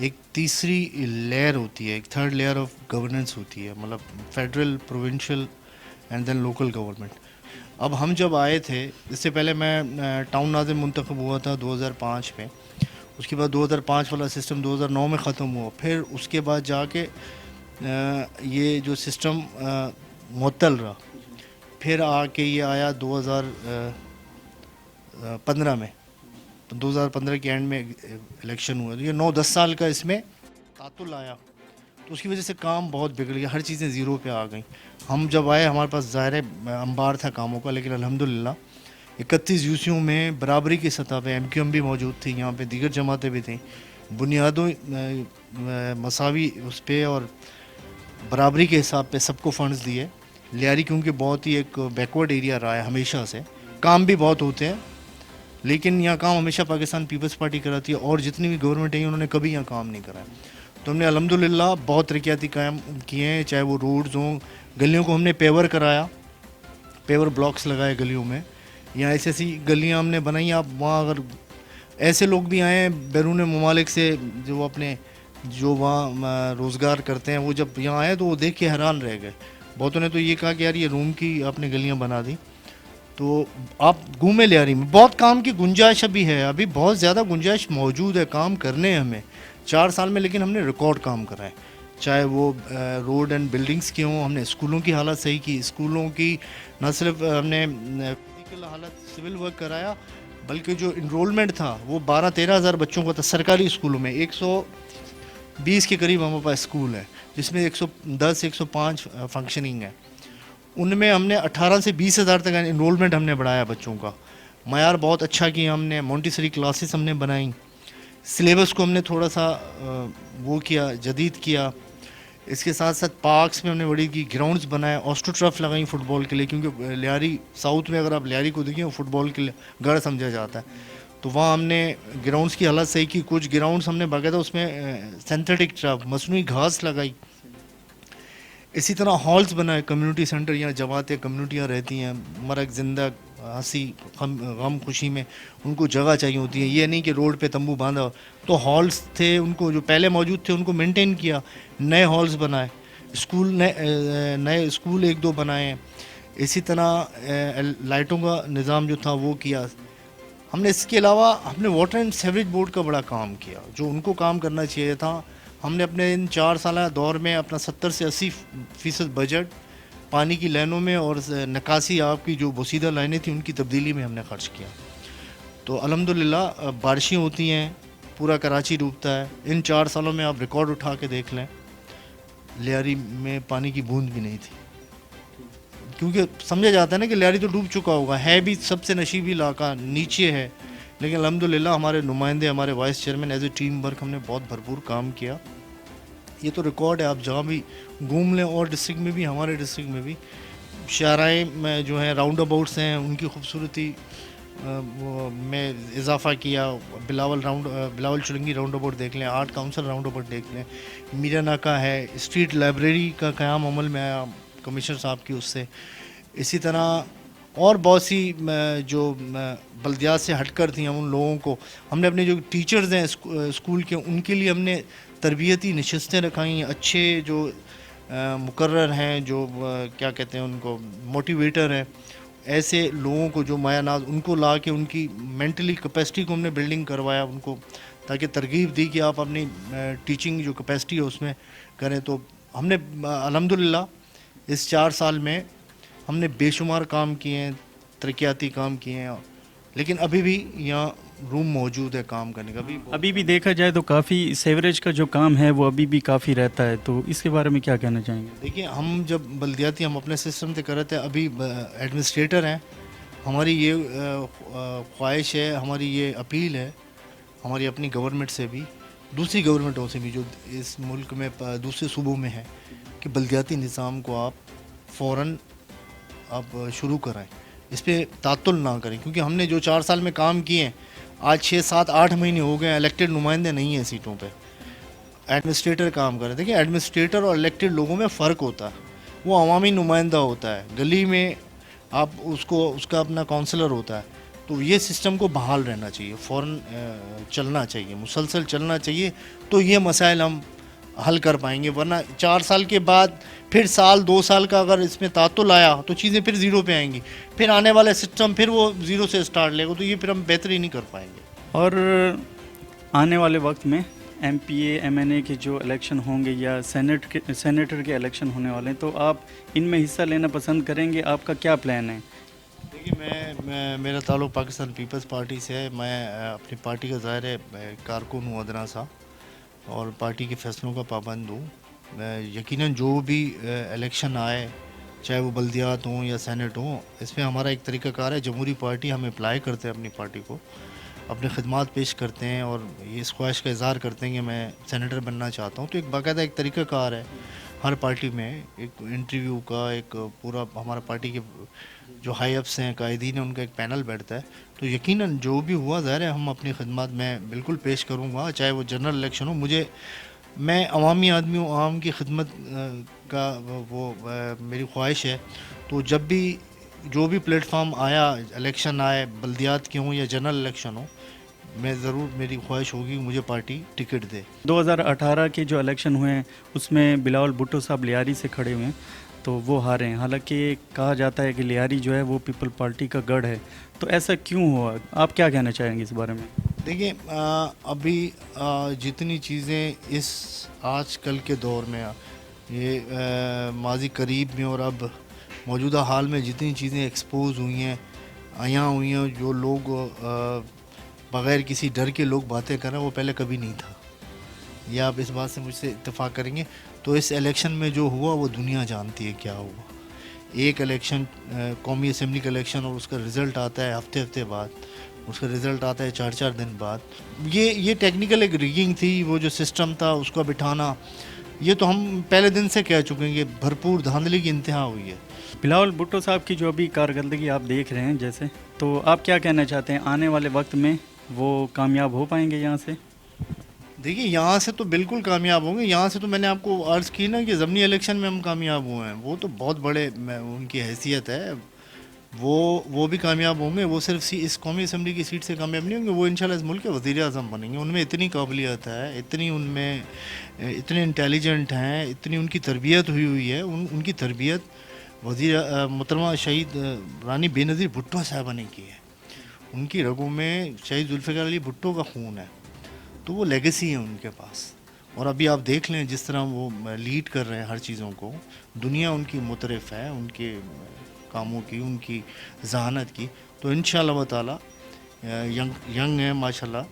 ایک تیسری لیئر ہوتی ہے, ایک تھرڈ لیئر آف گورننس ہوتی ہے, مطلب federal, provincial and then local government. اب ہم جب آئے تھے, اس سے پہلے میں ٹاؤن ناظم منتخب ہوا تھا 2005 میں, اس کے بعد 2005 والا سسٹم 2009 میں ختم ہوا, پھر اس کے بعد جا کے یہ جو سسٹم معطل رہا, پھر آ کے یہ آیا 2015 میں. تو 2015 کے اینڈ میں الیکشن ہوا, تو یہ 9-10 سال کا اس میں تعطل آیا, تو اس کی وجہ سے کام بہت بگڑ گیا, ہر چیزیں زیرو پہ آ گئیں. ہم جب آئے ہمارے پاس ظاہر انبار تھا کاموں کا, لیکن الحمدللہ 31 یوسیوں میں برابری کی سطح پہ MQM بھی موجود تھی, یہاں پہ دیگر جماعتیں بھی تھیں, بنیادوں مساوی اس پہ اور برابری کے حساب پہ سب کو فنڈز دیے. لیاری کیونکہ بہت ہی ایک بیکورڈ ایریا رہا ہے ہمیشہ سے, کام بھی بہت ہوتے ہیں لیکن یہاں کام ہمیشہ پاکستان پیپلز پارٹی کراتی ہے, اور جتنی بھی گورنمنٹ ہیں انہوں نے کبھی یہاں کام نہیں کرایا. تو ہم نے الحمدللہ بہت ترقیاتی قائم کیے ہیں, چاہے وہ روڈز ہوں, گلیوں کو ہم نے پیور کرایا, پیور بلاکس لگائے گلیوں میں, یا ایسی گلیاں ہم نے بنائی. آپ وہاں اگر ایسے لوگ بھی آئے ہیں بیرون ممالک سے جو وہاں روزگار کرتے ہیں, وہ جب یہاں آئے تو وہ دیکھ کے حیران رہ گئے. بہتوں نے تو یہ کہا کہ یار یہ روم کی آپ نے گلیاں بنا دی. تو آپ گھومے لیاری میں, بہت کام کی گنجائش ابھی ہے, ابھی بہت زیادہ گنجائش موجود ہے, کام کرنے ہیں ہمیں 4 سال میں, لیکن ہم نے ریکارڈ کام کرا ہے, چاہے وہ روڈ اینڈ بلڈنگز کی ہوں, ہم نے اسکولوں کی حالت صحیح کی, اسکولوں کی نہ صرف ہم نے فزیکل حالت سول ورک کرایا, بلکہ جو انرولمنٹ تھا وہ 12-13 ہزار بچوں کا تھا سرکاری اسکولوں میں. 120 کے قریب ہمارے پاس اسکول ہے, جس میں 110-105 فنکشننگ ہے. ان میں ہم نے 18 سے 20 ہزار تک انرولمنٹ ہم نے بڑھایا بچوں کا, معیار بہت اچھا کیا ہم نے, مونٹیسری کلاسز ہم نے بنائیں, سلیبس کو ہم نے تھوڑا سا وہ کیا, جدید کیا. اس کے ساتھ ساتھ پارکس میں ہم نے بڑی کی, گراؤنڈز بنائے, آسٹرو ٹرف لگائیں فٹ بال کے لیے, کیونکہ لیاری ساؤتھ میں اگر آپ لیاری کو دیکھیں وہ فٹ بال کے لیے گڑھ سمجھا جاتا ہے. تو وہاں ہم نے گراؤنڈز کی حالت صحیح کی, کچھ گراؤنڈز ہم نے باقاعدہ اس میں سینتھیٹک ٹرف مصنوعی گھاس لگائی. اسی طرح ہالز بنائے, کمیونٹی سینٹر, یہاں جماعتیں کمیونٹیاں رہتی ہیں, مرگ زندہ ہنسی غم خوشی میں ان کو جگہ چاہیے ہوتی ہے, یہ نہیں کہ روڈ پہ تمبو باندھا. تو ہالز تھے ان کو جو پہلے موجود تھے ان کو مینٹین کیا, نئے ہالز بنائے, اسکول نئے اسکول 1-2 بنائے. اسی طرح لائٹوں کا نظام جو تھا وہ کیا ہم نے. اس کے علاوہ ہم نے واٹر اینڈ سیوریج بورڈ کا بڑا کام کیا, جو ان کو کام کرنا چاہیے تھا. ہم نے اپنے ان 4 سالہ دور میں اپنا 70 سے 80% بجٹ پانی کی لائنوں میں اور نکاسی آب کی جو بوسیدہ لائنیں تھیں ان کی تبدیلی میں ہم نے خرچ کیا. تو الحمدللہ بارشیں ہوتی ہیں, پورا کراچی ڈوبتا ہے. ان 4 سالوں میں آپ ریکارڈ اٹھا کے دیکھ لیں, لیاری میں پانی کی بوند بھی نہیں تھی, کیونکہ سمجھا جاتا ہے نا کہ لیاری تو ڈوب چکا ہوگا, ہے بھی سب سے نشیبی علاقہ, نیچے ہے. لیکن الحمدللہ ہمارے نمائندے, ہمارے vice chairman as a team work ہم نے بہت بھرپور کام کیا. یہ تو ریکارڈ ہے, آپ جہاں بھی گھوم لیں, اور ڈسٹرکٹ میں بھی, ہمارے ڈسٹرکٹ میں بھی شاہراہیں میں جو ہیں راؤنڈ اباؤٹس ہیں ان کی خوبصورتی میں اضافہ کیا. بلاول چلنگی راؤنڈ اباؤٹ دیکھ لیں, آرٹ کاؤنسل راؤنڈ اباؤٹ دیکھ لیں, میرا ناکا ہے, اسٹریٹ لائبریری کا قیام عمل میں آیا کمشنر صاحب کی اس سے. اسی طرح اور بہت سی جو بلدیات سے ہٹ کر تھیں, ہم ان لوگوں کو ہم نے اپنے جو ٹیچرز ہیں اسکول کے ان کے لیے ہم نے تربیتی نشستیں رکھائیں. اچھے جو مقرر ہیں, جو کیا کہتے ہیں ان کو, موٹیویٹر ہیں, ایسے لوگوں کو جو مایا ناز, ان کو لا کے ان کی مینٹلی کیپیسٹی کو ہم نے بلڈنگ کروایا ان کو, تاکہ ترغیب دی کہ آپ اپنی ٹیچنگ جو کیپیسٹی ہے اس میں کریں. تو ہم نے الحمدللہ اس 4 سال میں ہم نے بے شمار کام کیے ہیں, ترقیاتی کام کیے ہیں, لیکن ابھی بھی یہاں روم موجود ہے کام کرنے کا. ابھی بھی دیکھا جائے تو کافی سیوریج کا جو کام ہے وہ ابھی بھی کافی رہتا ہے, تو اس کے بارے میں کیا کہنا چاہیں گے؟ دیکھیں, ہم جب بلدیاتی ہم اپنے سسٹم سے کر رہے تھے, ابھی ایڈمنسٹریٹر ہیں, ہماری یہ خواہش ہے, ہماری یہ اپیل ہے ہماری اپنی گورنمنٹ سے بھی, دوسری گورنمنٹوں سے بھی جو اس ملک میں دوسرے صوبوں میں ہے, کہ بلدیاتی نظام کو آپ فوراً آپ شروع کرائیں, اس پہ تعطل نہ کریں. کیونکہ ہم نے جو 4 سال میں کام کیے ہیں, آج 6-7-8 مہینے ہو گئے ہیں, الیکٹڈ نمائندے نہیں ہیں سیٹوں پہ, ایڈمنسٹریٹر کام کر رہے ہیں. دیکھیں, ایڈمنسٹریٹر اور الیکٹڈ لوگوں میں فرق ہوتا ہے. وہ عوامی نمائندہ ہوتا ہے, گلی میں آپ اس کا اپنا کونسلر ہوتا ہے, تو یہ سسٹم کو بحال رہنا چاہیے، فوراً چلنا چاہیے، مسلسل چلنا چاہیے، تو یہ مسائل ہم حل کر پائیں گے. ورنہ 4 سال کے بعد پھر سال 2 سال کا اگر اس میں تعطل آیا تو چیزیں پھر زیرو پہ آئیں گی، پھر آنے والا سسٹم پھر وہ زیرو سے اسٹارٹ لے گا، تو یہ پھر ہم بہتری نہیں کر پائیں گے. اور آنے والے وقت میں M P A M N A کے جو الیکشن ہوں گے یا سینیٹر کے الیکشن ہونے والے ہیں، تو آپ ان میں حصہ لینا پسند کریں گے؟ آپ کا کیا پلان ہے؟ دیکھیے میرا تعلق پاکستان پیپلز پارٹی سے ہے. میں اپنی پارٹی کا ظاہر ہے کارکن ہوں ادنا سا، اور پارٹی کے فیصلوں کا پابند ہوں. یقیناً جو بھی الیکشن آئے، چاہے وہ بلدیات ہوں یا سینٹ ہوں، اس میں ہمارا ایک طریقہ کار ہے. جمہوری پارٹی ہم اپلائی کرتے ہیں اپنی پارٹی کو، اپنے خدمات پیش کرتے ہیں اور یہ اس خواہش کا اظہار کرتے ہیں کہ میں سینیٹر بننا چاہتا ہوں. تو ایک باقاعدہ ایک طریقہ کار ہے ہر پارٹی میں، ایک انٹرویو کا، ایک پورا ہمارا پارٹی کے جو ہائی اپس ہیں، قائدین ہیں، ان کا ایک پینل بیٹھتا ہے. تو یقیناً جو بھی ہوا ظاہر ہے ہم اپنی خدمات میں بالکل پیش کروں گا، چاہے وہ جنرل الیکشن ہو. میں عوامی آدمی ہوں، عوام کی خدمت کا وہ میری خواہش ہے. تو جب بھی جو بھی پلیٹ فارم آیا، الیکشن آئے، بلدیات کے ہوں یا جنرل الیکشن ہو، میں ضرور، میری خواہش ہوگی مجھے پارٹی ٹکٹ دے. 2018 کے جو الیکشن ہوئے ہیں اس میں بلاول بھٹو صاحب لیاری سے کھڑے ہوئے ہیں تو وہ ہارے ہیں. حالانکہ کہا جاتا ہے کہ لیاری جو ہے وہ پیپل پارٹی کا گڑھ ہے، تو ایسا کیوں ہوا؟ آپ کیا کہنا چاہیں گے اس بارے میں؟ دیکھیں، ابھی جتنی چیزیں اس آج کل کے دور میں، یہ ماضی قریب میں اور اب موجودہ حال میں جتنی چیزیں ایکسپوز ہوئی ہیں، عیاں ہوئی ہیں، جو لوگ بغیر کسی ڈر کے لوگ باتیں کر رہے ہیں، وہ پہلے کبھی نہیں تھا. یہ آپ اس بات سے مجھ سے اتفاق کریں گے. تو اس الیکشن میں جو ہوا وہ دنیا جانتی ہے کیا ہوا. ایک الیکشن، قومی اسمبلی کا الیکشن، اور اس کا رزلٹ آتا ہے ہفتے بعد، اس کا رزلٹ آتا ہے 4 دن بعد. یہ ٹیکنیکل ایک ریگنگ تھی. وہ جو سسٹم تھا اس کو بٹھانا، یہ تو ہم پہلے دن سے کہہ چکے ہیں کہ بھرپور دھاندلی کی انتہا ہوئی ہے. بلاول بھٹو صاحب کی جو ابھی کارکردگی آپ دیکھ رہے ہیں جیسے، تو آپ کیا کہنا چاہتے ہیں آنے والے وقت میں وہ کامیاب ہو پائیں گے یہاں سے؟ دیکھیے، یہاں سے تو بالکل کامیاب ہوں گے. یہاں سے تو میں نے آپ کو عرض کی نا کہ ضمنی الیکشن میں ہم کامیاب ہوئے ہیں، وہ تو بہت بڑے ان کی حیثیت ہے. وہ بھی کامیاب ہوں گے. وہ صرف اس قومی اسمبلی کی سیٹ سے کامیاب نہیں ہوں گے، وہ انشاءاللہ اس ملک کے وزیر اعظم بنیں گے. ان میں اتنی قابلیت ہے، اتنی ان میں اتنے انٹیلیجنٹ ہیں، اتنی ان کی تربیت ہوئی ہے. ان کی تربیت محترمہ شہید رانی بے نظیر بھٹو صاحبہ نے کی ہے. ان کی رگوں میں شہید ذوالفقار علی بھٹو کا خون ہے، تو وہ لیگیسی ہے ان کے پاس. اور ابھی آپ دیکھ لیں جس طرح وہ لیڈ کر رہے ہیں ہر چیزوں کو، دنیا ان کی مترف ہے ان کے کاموں کی، ان کی ذہانت کی. تو انشاءاللہ تعالی ینگ ہے ماشاءاللہ،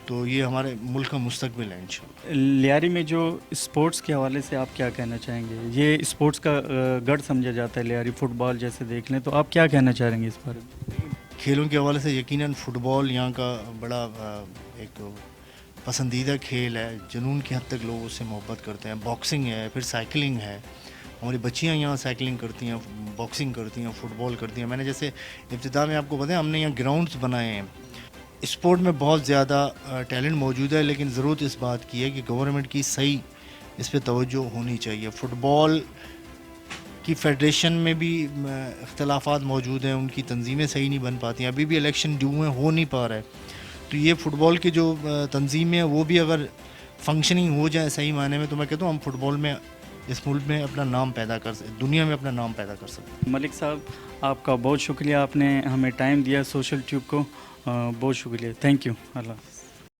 تو یہ ہمارے ملک کا مستقبل ہے انشاءاللہ. لیاری میں جو اسپورٹس کے حوالے سے آپ کیا کہنا چاہیں گے؟ یہ اسپورٹس کا گڑھ سمجھا جاتا ہے لیاری، فٹ بال جیسے دیکھ لیں، تو آپ کیا کہنا چاہیں گے اس بارے میں؟ کھیلوں کے حوالے سے یقیناً فٹ بال یہاں کا بڑا ایک پسندیدہ کھیل ہے. جنون کی حد تک لوگ اس سے محبت کرتے ہیں. باکسنگ ہے، پھر سائیکلنگ ہے. ہماری بچیاں یہاں سائیکلنگ کرتی ہیں، باکسنگ کرتی ہیں، فٹ بال کرتی ہیں. میں نے جیسے ابتدا میں آپ کو بتایا، ہم نے یہاں گراؤنڈز بنائے ہیں. اسپورٹ میں بہت زیادہ ٹیلنٹ موجود ہے، لیکن ضرورت اس بات کی ہے کہ گورنمنٹ کی صحیح اس پہ توجہ ہونی چاہیے. فٹ بال کی فیڈریشن میں بھی اختلافات موجود ہیں، ان کی تنظیمیں صحیح نہیں بن پاتی ہیں. ابھی بھی الیکشن ڈیو ہیں، ہو نہیں پا رہا ہے. تو یہ فٹ بال کی جو تنظیمیں ہیں وہ بھی اگر فنکشننگ ہو جائے صحیح معنی میں، تو میں کہتا ہوں ہم فٹ بال میں اس ملک میں اپنا نام پیدا کر سکتے، دنیا میں اپنا نام پیدا کر سکتے. ملک صاحب، آپ کا بہت شکریہ، آپ نے ہمیں ٹائم دیا سوشل ٹیوب کو. بہت شکریہ، تھینک یو. اللہ